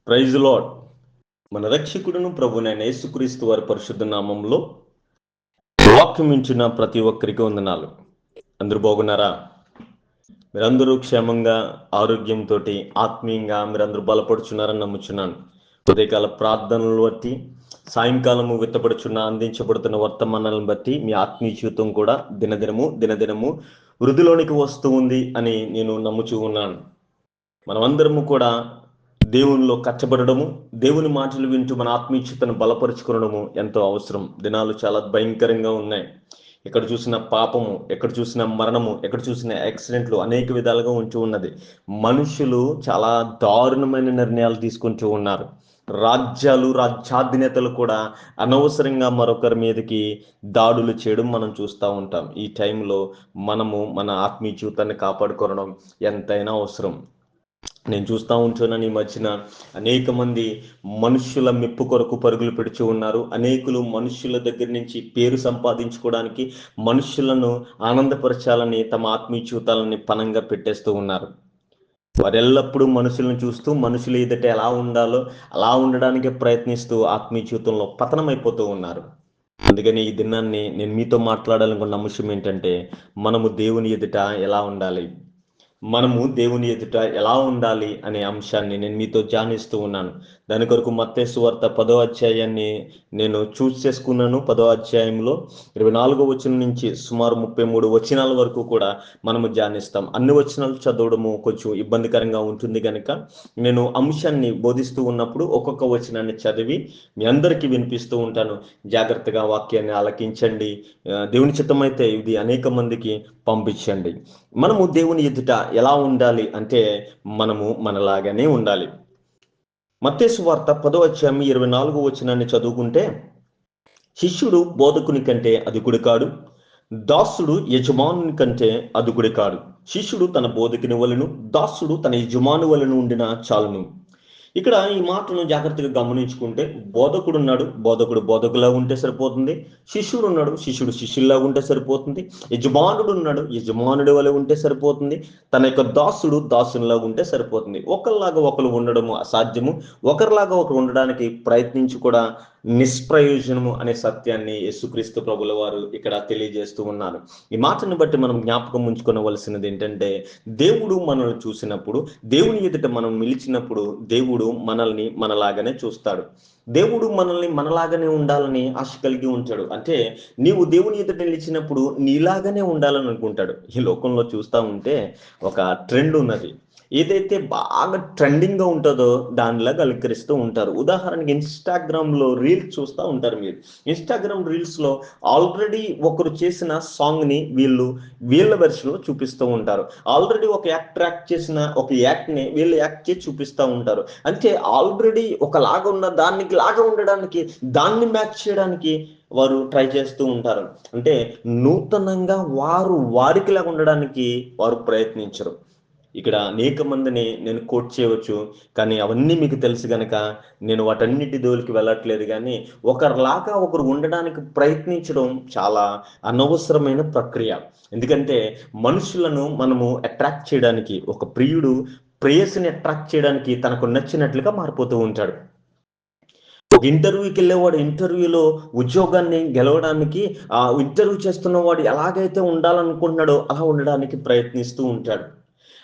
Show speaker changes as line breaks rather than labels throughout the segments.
Praise lord. మన రక్షకుడును ప్రభువైన యేసుక్రీస్తు వారి పరిశుద్ధ నామంలో వాక్యం ఇచ్చిన ప్రతి ఒక్కరికి వందనాలు. అందరూ బాగున్నారా? మీరందరూ క్షేమంగా ఆరోగ్యంతో ఆత్మీయంగా మీరందరూ బలపడుచున్నారని నమ్ముచున్నాను. ఉదయకాల ప్రార్థనలు బట్టి, సాయంకాలము అందించబడుతున్న వర్తమానాలను బట్టి మీ ఆత్మీయ జీవితం కూడా దినదినము వృద్ధిలోనికి వస్తూ ఉంది అని నేను నమ్ముచూ ఉన్నాను. మనమందరము కూడా దేవునిలో కష్టపడము, దేవుని మాటలు వింటూ మన ఆత్మీయతను బలపరుచుకోవడము ఎంతో అవసరం. దినాలు చాలా భయంకరంగా ఉన్నాయి. ఎక్కడ చూసిన పాపము, ఎక్కడ చూసిన మరణము, ఎక్కడ చూసిన యాక్సిడెంట్లు అనేక విధాలుగా ఉంటూ ఉన్నది. మనుషులు చాలా దారుణమైన నిర్ణయాలు తీసుకుంటూ ఉన్నారు. రాజ్యాధినేతలు కూడా అనవసరంగా మరొకరి మీదకి దాడులు చేయడం మనం చూస్తూ ఉంటాం. ఈ టైంలో మనము మన ఆత్మీయ జీవితాన్ని కాపాడుకోవడం ఎంతైనా అవసరం. నేను చూస్తూ ఉంటున్నాను, ఈ మధ్యన అనేక మంది మనుషుల మెప్పు కొరకు పరుగులు పెడుతూ ఉన్నారు. అనేకులు మనుషుల దగ్గర నుంచి పేరు సంపాదించుకోవడానికి, మనుషులను ఆనందపరచాలని తమ ఆత్మీయ జీవితాలని పనంగా పెట్టేస్తూ ఉన్నారు. వారు ఎల్లప్పుడూ మనుషులను చూస్తూ మనుషులు ఎదుట ఎలా ఉండాలో అలా ఉండడానికి ప్రయత్నిస్తూ ఆత్మీయ జీవితంలో పతనమైపోతూ ఉన్నారు. అందుకని ఈ దినాన్ని నేను మీతో మాట్లాడాలనుకున్న అంశం ఏంటంటే, మనము దేవుని ఎదుట ఎలా ఉండాలి, మనము దేవుని ఎదుట ఎలా ఉండాలి అనే అంశాన్ని నేను మీతో ధ్యానిస్తూ ఉన్నాను. దాని కొరకు మత్తయి సువార్త 10వ అధ్యాయాన్ని నేను చూస్ చేసుకున్నాను. 10వ అధ్యాయంలో 24వ వచనం నుంచి సుమారు 33 వచనాల వరకు కూడా మనము ధ్యానిస్తాం. అన్ని వచనాలు చదవడము కొంచెం ఇబ్బందికరంగా ఉంటుంది కనుక నేను అంశాన్ని బోధిస్తూ ఉన్నప్పుడు ఒక్కొక్క వచనాన్ని చదివి మీ అందరికీ వినిపిస్తూ ఉంటాను. జాగ్రత్తగా వాక్యాన్ని ఆలకించండి. దేవుని చిత్తమైతే ఇది అనేక మందికి పంపించండి. మనము దేవుని ఎదుట ఎలా ఉండాలి అంటే, మనము మనలాగానే ఉండాలి. మత్తయి సువార్త 10వ అధ్యాయం 24వ వచనాన్ని చదువుకుంటే, శిష్యుడు బోధకుని కంటే అధికుడు కాడు, దాసుడు యజమానుని కంటే అధికుడు కాడు. శిష్యుడు తన బోధకుని వలెను, దాసుడు తన యజమాను వలెను ఉండిన చాలును. ఇక్కడ ఈ మాటను జాగ్రత్తగా గమనించుకుంటే, బోధకుడు బోధకులా ఉంటే సరిపోతుంది, శిష్యుడు ఉన్నాడు, శిష్యుడు శిష్యుల్లా ఉంటే సరిపోతుంది, యజమానుడు ఉన్నాడు, యజమానుడి వలె ఉంటే సరిపోతుంది, తన యొక్క దాసుడు దాసునిలా ఉంటే సరిపోతుంది. ఒకరిలాగా ఒకరు ఉండడము అసాధ్యము, ఒకరిలాగా ఒకరు ఉండడానికి ప్రయత్నించి కూడా నిష్ప్రయోజనము అనే సత్యాన్ని యేసుక్రీస్తు ప్రభుల వారు ఇక్కడ తెలియజేస్తూ ఉన్నారు. ఈ మాటను బట్టి మనం జ్ఞాపకం ఉంచుకోవలసినది ఏంటంటే, దేవుడు మనల్ని చూసినప్పుడు, దేవుని ఎదుట మనం నిలిచినప్పుడు దేవుడు మనల్ని మనలాగానే చూస్తాడు. దేవుడు మనల్ని మనలాగానే ఉండాలని ఆశ కలిగి ఉంటాడు. అంటే నీవు దేవుని ఎదుట నిలిచినప్పుడు నీలాగానే ఉండాలని అనుకుంటాడు. ఈ లోకంలో చూస్తూ ఉంటే ఒక ట్రెండ్ ఉన్నది. ఏదైతే బాగా ట్రెండింగ్గా ఉంటుందో దానిలాగా అలంకరిస్తూ ఉంటారు. ఉదాహరణకి ఇన్స్టాగ్రామ్లో రీల్స్ చూస్తూ ఉంటారు మీరు. ఇన్స్టాగ్రామ్ రీల్స్లో ఆల్రెడీ ఒకరు చేసిన సాంగ్ని వీళ్ళ వెర్షన్లో చూపిస్తూ ఉంటారు. ఆల్రెడీ ఒక యాక్ట్ చేసిన ఒక యాక్ట్ని వీళ్ళు యాక్ట్ చేసి చూపిస్తూ ఉంటారు. అంటే ఆల్రెడీ ఒకలాగా ఉన్న దానికి లాగా ఉండడానికి, దాన్ని మ్యాచ్ చేయడానికి వారు ట్రై చేస్తూ ఉంటారు. అంటే నూతనంగా వారికి లాగా ఉండడానికి వారు ప్రయత్నించరు. ఇక్కడ అనేక మందిని నేను కోట్ చేయవచ్చు, కానీ అవన్నీ మీకు తెలుసు కనుక నేను వాటన్నిటి జోలికి వెళ్ళట్లేదు. కానీ ఒకరిలాగా ఒకరు ఉండడానికి ప్రయత్నించడం చాలా అనవసరమైన ప్రక్రియ. ఎందుకంటే మనుషులను మనము అట్రాక్ట్ చేయడానికి, ఒక ప్రియుడు ప్రేయసిని అట్రాక్ట్ చేయడానికి తనకు నచ్చినట్లుగా మారిపోతూ ఉంటాడు. ఒక ఇంటర్వ్యూకి వెళ్ళేవాడు ఇంటర్వ్యూలో ఉద్యోగాన్ని గెలవడానికి, ఆ ఇంటర్వ్యూ చేస్తున్నవాడు ఎలాగైతే ఉండాలనుకుంటున్నాడో అలా ఉండడానికి ప్రయత్నిస్తూ ఉంటాడు.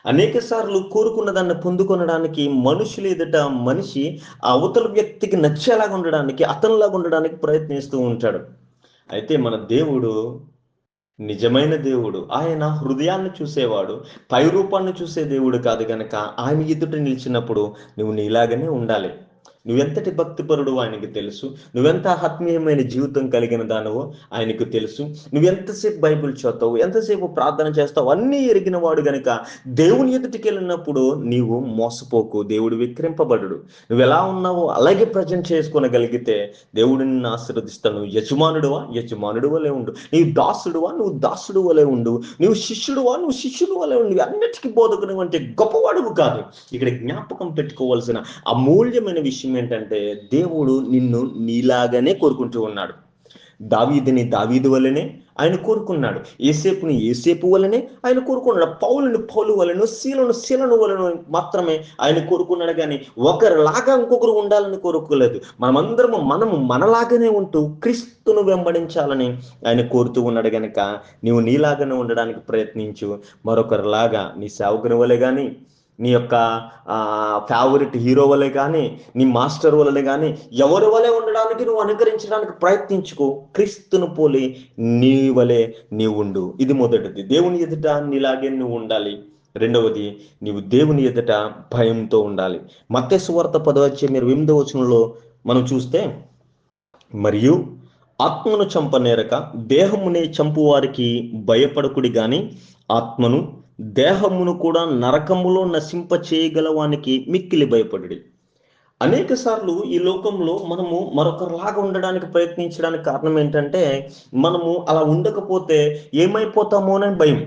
అనేక సార్లు కోరుకున్న దాన్ని పొందుకొనడానికి మనుషులు ఎదుట మనిషి అవతల వ్యక్తికి నచ్చేలాగా ఉండడానికి, అతనిలాగా ఉండడానికి ప్రయత్నిస్తూ ఉంటాడు. అయితే మన దేవుడు నిజమైన దేవుడు. ఆయన హృదయాన్ని చూసేవాడు, పై రూపాన్ని చూసే దేవుడు కాదు కనుక ఆయన ఎదుట నిలిచినప్పుడు నువ్వు నీలాగానే ఉండాలి. నువ్వెంతటి భక్తిపరుడు ఆయనకి తెలుసు, నువ్వెంత ఆత్మీయమైన జీవితం కలిగిన దానవో ఆయనకు తెలుసు, నువ్వెంతసేపు బైబిల్ చదువుతావు, ఎంతసేపు ప్రార్థన చేస్తావు అన్నీ ఎరిగిన వాడు గనుక దేవుని ఎదుటికి వెళ్ళినప్పుడు నీవు మోసపోకు. దేవుడు విక్రింపబడు. నువ్వు ఎలా ఉన్నావో అలాగే ప్రజెంట్ చేసుకోగలిగితే దేవుడు నిన్ను ఆశీర్వదిస్తాడు. నువ్వు యజమానుడు వలె ఉండు. నీవు నువ్వు దాసుడు వలె ఉండు. నువ్వు శిష్యుడు వలె ఉండు. అన్నిటికీ బోధకుడు అంటే గొప్పవాడువు కాదు. ఇక్కడ జ్ఞాపకం పెట్టుకోవాల్సిన అమూల్యమైన విషయం ఏంటంటే, దేవుడు నిన్ను నీలాగానే కోరుకుంటూ ఉన్నాడు. దావీదుని దావీదు వలెనే, ఆయన కోరుకున్నాడు. యేసేపుని యేసేపు వలనే ఆయన కోరుకున్నాడు. పౌలుని పౌలు వలన, శీలను వలన మాత్రమే ఆయన కోరుకున్నాడు. కానీ ఒకరిలాగా ఇంకొకరు ఉండాలని కోరుకోలేదు. మనము మనలాగానే ఉంటూ క్రీస్తును వెంబడించాలని ఆయన కోరుతూ ఉన్నాడు. గనక నీవు నీలాగానే ఉండడానికి ప్రయత్నించు. మరొకరిలాగా నీ సేవకుని వలె కానీ, నీ యొక్క ఫేవరెట్ హీరో వలె కానీ, నీ మాస్టర్ వలె కానీ ఎవరి వలె ఉండడానికి నువ్వు అనుకరించడానికి ప్రయత్నించుకో. క్రీస్తును పోలి నీ వలె నీవు ఉండు. ఇది మొదటిది. దేవుని ఎదుట నీలాగే నువ్వు ఉండాలి. రెండవది, నీవు దేవుని ఎదుట భయంతో ఉండాలి. మత్తయి సువార్త 10:8 మనం చూస్తే, మరియు ఆత్మను చంపనేరక దేహమునే చంపు వారికి భయపడకుడి గాని ఆత్మను దేహమును కూడా నరకములో నశింప చేయగలవానికి మిక్కిలి భయపడుడి. అనేక సార్లు ఈ లోకంలో మనము మరొకరిలాగా ఉండడానికి ప్రయత్నించడానికి కారణం ఏంటంటే, మనము అలా ఉండకపోతే ఏమైపోతామో అని భయం.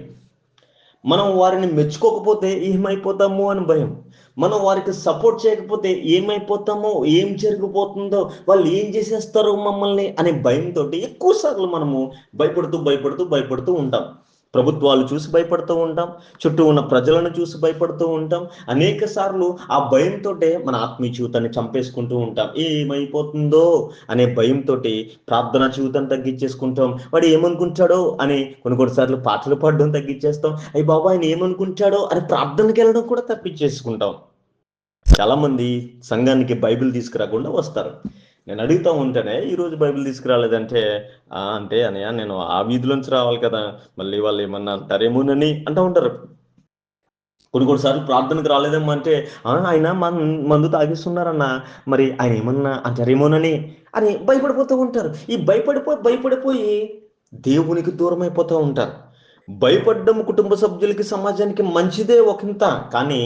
మనం వారిని మెచ్చుకోకపోతే ఏమైపోతామో అని భయం. మనం వారికి సపోర్ట్ చేయకపోతే ఏమైపోతామో, ఏం జరిగిపోతుందో, వాళ్ళు ఏం చేసేస్తారో మమ్మల్ని అనే భయంతో ఎక్కువ సార్లు మనము భయపడుతూ ఉంటాం. ప్రభుత్వాలు చూసి భయపడుతూ ఉంటాం, చుట్టూ ఉన్న ప్రజలను చూసి భయపడుతూ ఉంటాం. అనేక సార్లు ఆ భయంతో మన ఆత్మీయ జీవితాన్ని చంపేసుకుంటూ ఉంటాం. ఏమైపోతుందో అనే భయంతో ప్రార్థనా జీవితాన్ని తగ్గించేసుకుంటాం. వాడు ఏమనుకుంటాడో అని కొన్నిసార్లు పాటలు పాడడం తగ్గించేస్తాం. అయ్యి బాబా ఆయన ఏమనుకుంటాడో అని ప్రార్థనకి వెళ్ళడం కూడా తప్పించేసుకుంటాం. చాలా మంది సంఘానికి బైబిల్ తీసుకురాకుండా వస్తారు. నేను అడుగుతూ ఉంటానే, ఈరోజు బైబిల్ తీసుకురాలేదంటే, అంటే అనయ్య నేను ఆ వీధిలోంచి రావాలి కదా, మళ్ళీ వాళ్ళు ఏమన్నా అంటారేమోనని అంటూ ఉంటారు. కొన్నిసార్లు ప్రార్థనకు రాలేదేమో అంటే, ఆయన మందు తాగిస్తున్నారన్న, మరి ఆయన ఏమన్నా అంటారేమోనని అని భయపడిపోతూ ఉంటారు. ఈ భయపడిపోయి దేవునికి దూరం అయిపోతూ ఉంటారు. భయపడ్డం కుటుంబ సభ్యులకి, సమాజానికి మంచిదే ఒకంత, కానీ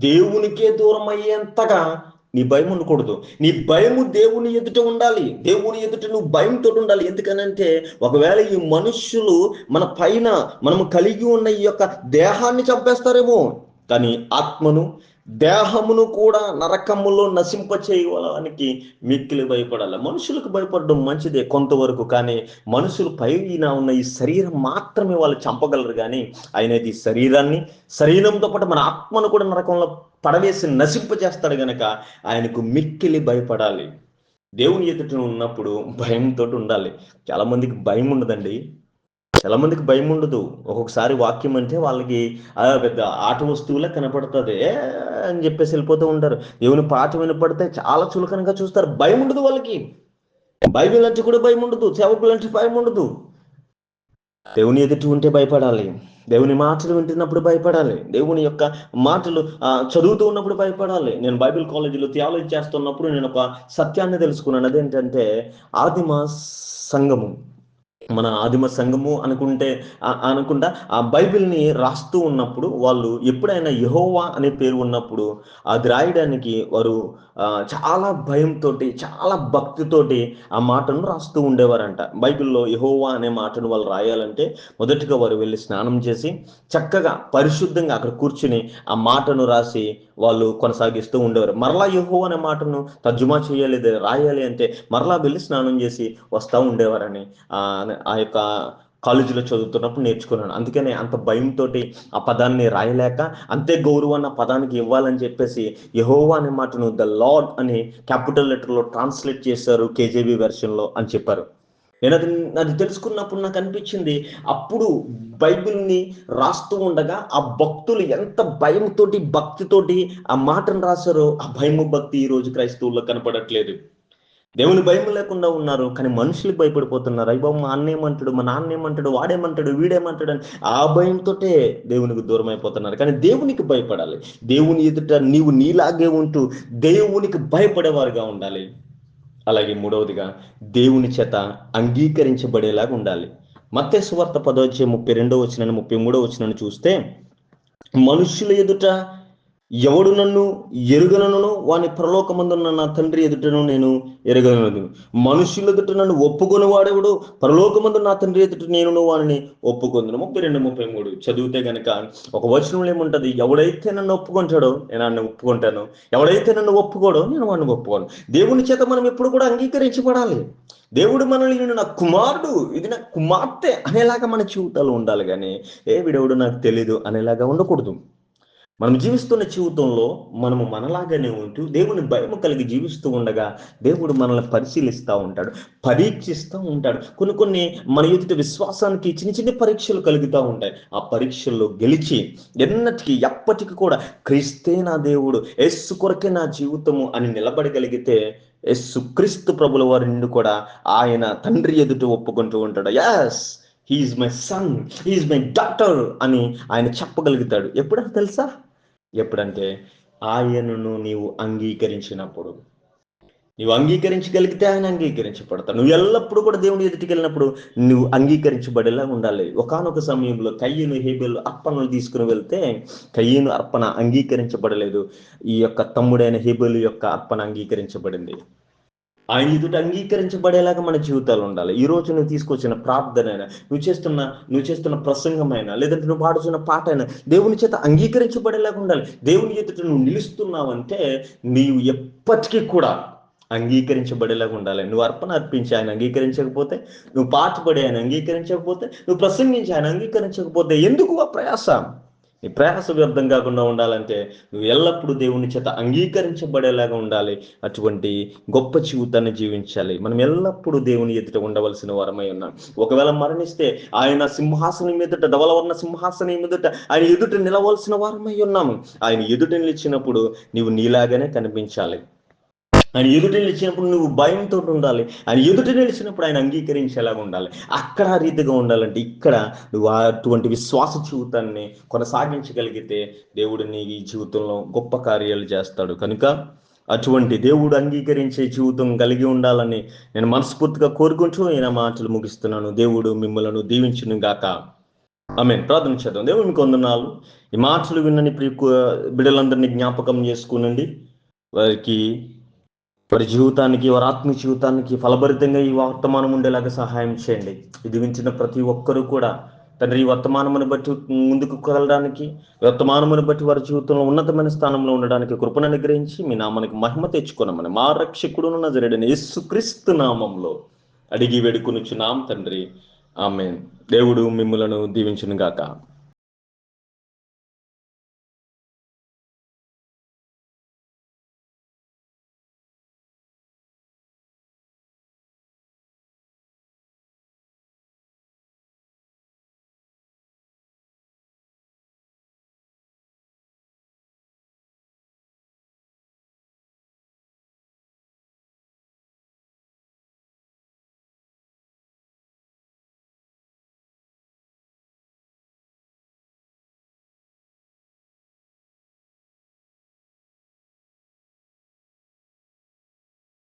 దేవునికే దూరం అయ్యేంతగా నీ భయం ఉండకూడదు. నీ భయము దేవుని ఎదుట ఉండాలి. దేవుని ఎదుట నువ్వు భయంతో ఉండాలి. ఎందుకనంటే ఒకవేళ ఈ మనుష్యులు మన పైన మనము కలిగి ఉన్న ఈ యొక్క దేహాన్ని చంపేస్తారేమో, కానీ ఆత్మను దేహమును కూడా నరకములో నశింప చేయడానికి మిక్కిలి భయపడాలి. మనుషులకు భయపడడం మంచిదే కొంతవరకు, కానీ మనుషులు పైన ఉన్న ఈ శరీరం మాత్రమే వాళ్ళు చంపగలరు. కానీ ఆయన ఈ శరీరంతో పాటు మన ఆత్మను కూడా నరకంలో పడవేసి నశింప చేస్తాడు. గనక ఆయనకు మిక్కిలి భయపడాలి. దేవుని ఎదుట ఉన్నప్పుడు భయంతో ఉండాలి. చాలా మందికి భయం ఉండదండి. చాలా మందికి భయం ఉండదు. ఒక్కొక్కసారి వాక్యం అంటే వాళ్ళకి పెద్ద ఆట వస్తువులా కనపడుతుంది అని చెప్పేసి వెళ్ళిపోతూ ఉంటారు. దేవుని పాట వినపడితే చాలా చులకనగా చూస్తారు. భయం ఉండదు వాళ్ళకి. బైబిల్ అంటే కూడా భయం ఉండదు. సేవకులు అంటే భయం ఉండదు. దేవుని ఎదుటి ఉంటే భయపడాలి. దేవుని మాటలు వింటున్నప్పుడు భయపడాలి. దేవుని యొక్క మాటలు చదువుతూ ఉన్నప్పుడు భయపడాలి. నేను బైబిల్ కాలేజీలో థియాలజీ చేస్తున్నప్పుడు నేను ఒక సత్యాన్ని తెలుసుకున్నాను. అదేంటంటే మన ఆదిమ సంఘము అనుకుంటా ఆ బైబిల్ని రాస్తూ ఉన్నప్పుడు వాళ్ళు ఎప్పుడైనా యెహోవా అనే పేరు ఉన్నప్పుడు అది రాయడానికి వారు చాలా భయంతో, చాలా భక్తితోటి ఆ మాటను రాస్తూ ఉండేవారంట. బైబిల్లో యెహోవా అనే మాటను వాళ్ళు రాయాలంటే మొదటిగా వారు వెళ్ళి స్నానం చేసి చక్కగా పరిశుద్ధంగా అక్కడ కూర్చుని ఆ మాటను రాసి వాళ్ళు కొనసాగిస్తూ ఉండేవారు. మరలా యెహోవా అనే మాటను తర్జుమా రాయాలి అంటే మరలా వెళ్ళి స్నానం చేసి వస్తూ ఉండేవారని ఆ యొక్క కాలేజీలో చదువుతున్నప్పుడు నేర్చుకున్నాను. అందుకనే అంత భయంతో ఆ పదాన్ని రాయలేక, అంతే గౌరవాన్ని ఆ పదానికి ఇవ్వాలని చెప్పేసి యెహోవా అనే మాటను ద లార్డ్ అని క్యాపిటల్ లెటర్లో ట్రాన్స్లేట్ చేశారు కేజేబీ వెర్షన్లో అని చెప్పారు. నేను అది తెలుసుకున్నప్పుడు నాకు అనిపించింది, అప్పుడు బైబిల్ని రాస్తూ ఉండగా ఆ భక్తులు ఎంత భయంతోటి, భక్తితోటి ఆ మాటను రాశారో, ఆ భయము భక్తి ఈ రోజు క్రైస్తవుల్లో కనపడట్లేదు. దేవుని భయం లేకుండా ఉన్నారు, కానీ మనుషులకు భయపడిపోతున్నారు. అయ్యో మా అన్నేమంటాడు, మా నాన్నేమంటాడు, వాడేమంటాడు, వీడేమంటాడు అని ఆ భయంతో దేవునికి దూరం అయిపోతున్నారు. కానీ దేవునికి భయపడాలి. దేవుని ఎదుట నీవు నీలాగే ఉంటూ దేవునికి భయపడేవారుగా ఉండాలి. అలాగే మూడవదిగా దేవుని చేత అంగీకరించబడేలాగా ఉండాలి. మత్తయి సువార్త 10:32-33 చూస్తే, మనుషుల ఎదుట ఎవడు నన్ను ఎరుగనను వాని పరలోకమందున్న నా తండ్రి ఎదుటను నేను ఎరగను. మనుషుల ఎదుట నన్ను ఒప్పుకొని వాడెవడు పరలోకమందు నా తండ్రి ఎదుట నేను వాడిని ఒప్పుకొందును. 32-33 చదివితే గనక ఒక వచనంలో ఏముంటది? ఎవడైతే నన్ను ఒప్పుకుంటాడో నేను నన్ను ఒప్పుకుంటాను, ఎవడైతే నన్ను ఒప్పుకోడో నేను వాడిని ఒప్పుకోను. దేవుని చేత మనం ఎప్పుడు కూడా అంగీకరించబడాలి. దేవుడు మనల్ని ఈయన నా కుమారుడు, ఇది నా కుమార్తె అనేలాగా మన జీవితాలు ఉండాలి, కానీ వీడెవడు నాకు తెలీదు అనేలాగా ఉండకూడదు. మనం జీవిస్తున్న జీవితంలో మనము మనలాగానే ఉంటూ దేవుని భయం కలిగి జీవిస్తూ ఉండగా దేవుడు మనల్ని పరిశీలిస్తూ ఉంటాడు, పరీక్షిస్తూ ఉంటాడు. కొన్ని మన ఎదుటి విశ్వాసానికి చిన్న చిన్న పరీక్షలు కలుగుతూ ఉంటాయి. ఆ పరీక్షల్లో గెలిచి ఎప్పటికీ కూడా క్రీస్తే నా దేవుడు, యేసు కొరకే నా జీవితము అని నిలబడగలిగితే యేసు క్రీస్తు ప్రభుల వారి నుండి కూడా ఆయన తండ్రి ఎదుట ఒప్పుకుంటూ ఉంటాడు. Yes, he's my son, he's my daughter అని ఆయన చెప్పగలుగుతాడు. ఎప్పుడంటే తెలుసా? ఎప్పుడంటే ఆయనను నీవు అంగీకరించినప్పుడు. నువ్వు అంగీకరించగలిగితే ఆయన అంగీకరించబడతావు. నువ్వు ఎల్లప్పుడూ కూడా దేవుని ఎదుటికి వెళ్ళినప్పుడు నువ్వు అంగీకరించబడేలా ఉండాలి. ఒకానొక సమయంలో కయ్యను హేబెలు అర్పణలు తీసుకుని వెళ్తే కయ్యను అర్పణ అంగీకరించబడలేదు, ఈ యొక్క తమ్ముడైన హేబెలు యొక్క అర్పణ అంగీకరించబడింది. ఆయన ఎదుట అంగీకరించబడేలాగా మన జీవితాలు ఉండాలి. ఈ రోజు నువ్వు తీసుకొచ్చిన ప్రార్థన అయినా, నువ్వు చేస్తున్న ప్రసంగమైనా, లేదంటే నువ్వు పాడుతున్న పాట అయినా దేవుని చేత అంగీకరించబడేలాగా ఉండాలి. దేవుని ఎదుట నువ్వు నిలుస్తున్నావంటే నీవు ఎప్పటికీ కూడా అంగీకరించబడేలాగా ఉండాలి. నువ్వు అర్పణ అర్పించి ఆయన అంగీకరించకపోతే, నువ్వు పాట పడి ఆయన అంగీకరించకపోతే, నువ్వు ప్రసంగించి ఆయన అంగీకరించకపోతే ఎందుకు ఆ ప్రయాస? నీ ప్రయాస వ్యర్థం కాకుండా ఉండాలంటే నువ్వు ఎల్లప్పుడూ దేవుని చేత అంగీకరించబడేలాగా ఉండాలి. అటువంటి గొప్ప జీవితాన్ని జీవించాలి. మనం ఎల్లప్పుడూ దేవుని ఎదుట ఉండవలసిన వారమై ఉన్నాం. ఒకవేళ మరణిస్తే ఆయన సింహాసనం ఎదుట, ధవలవర్ణ సింహాసనం ఎదుట ఆయన ఎదుట నిలవలసిన వారమై ఉన్నాము. ఆయన ఎదుట నిలిచినప్పుడు నీవు నీలాగానే కనిపించాలి. ఆయన ఎదుట నిలిచినప్పుడు నువ్వు భయంతో ఉండాలి. ఆయన ఎదుట నిలిచినప్పుడు ఆయన అంగీకరించేలాగా ఉండాలి. అక్కడ ఆ రీతిగా ఉండాలంటే ఇక్కడ నువ్వు అటువంటి విశ్వాస జీవితాన్ని కొనసాగించగలిగితే దేవుడు నీ జీవితంలో గొప్ప కార్యాలు చేస్తాడు. కనుక అటువంటి దేవుడు అంగీకరించే జీవితం కలిగి ఉండాలని నేను మనస్ఫూర్తిగా కోరుకుంటూ ఈయన మాటలు ముగిస్తున్నాను. దేవుడు మిమ్మలను దీవించును గాక. ఆమేన్. ప్రార్థన చేద్దాం. దేవుడు మీకు వందనాలు. ఈ మాటలు విన్నని బిడ్డలందరినీ జ్ఞాపకం చేసుకునండి. వారి జీవితానికి, వారి ఆత్మీయ జీవితానికి ఫలభరితంగా ఈ వర్తమానం ఉండేలాగా సహాయం చేయండి. ఇది వించిన ప్రతి ఒక్కరూ కూడా తండ్రి ఈ వర్తమానమును బట్టి ముందుకు కదలడానికి, వర్తమానమును బట్టి వారి జీవితంలో ఉన్నతమైన స్థానంలో ఉండడానికి కృపను అనుగ్రహించి మీ నామానికి మహిమ తెచ్చుకున్నామని మా రక్షకుడును నజరేయుడైన యేసుక్రీస్తు నామంలో అడిగి వేడుకొనుచున్నాం తండ్రి. ఆమేన్. దేవుడు మిమ్ములను దీవించును గాక.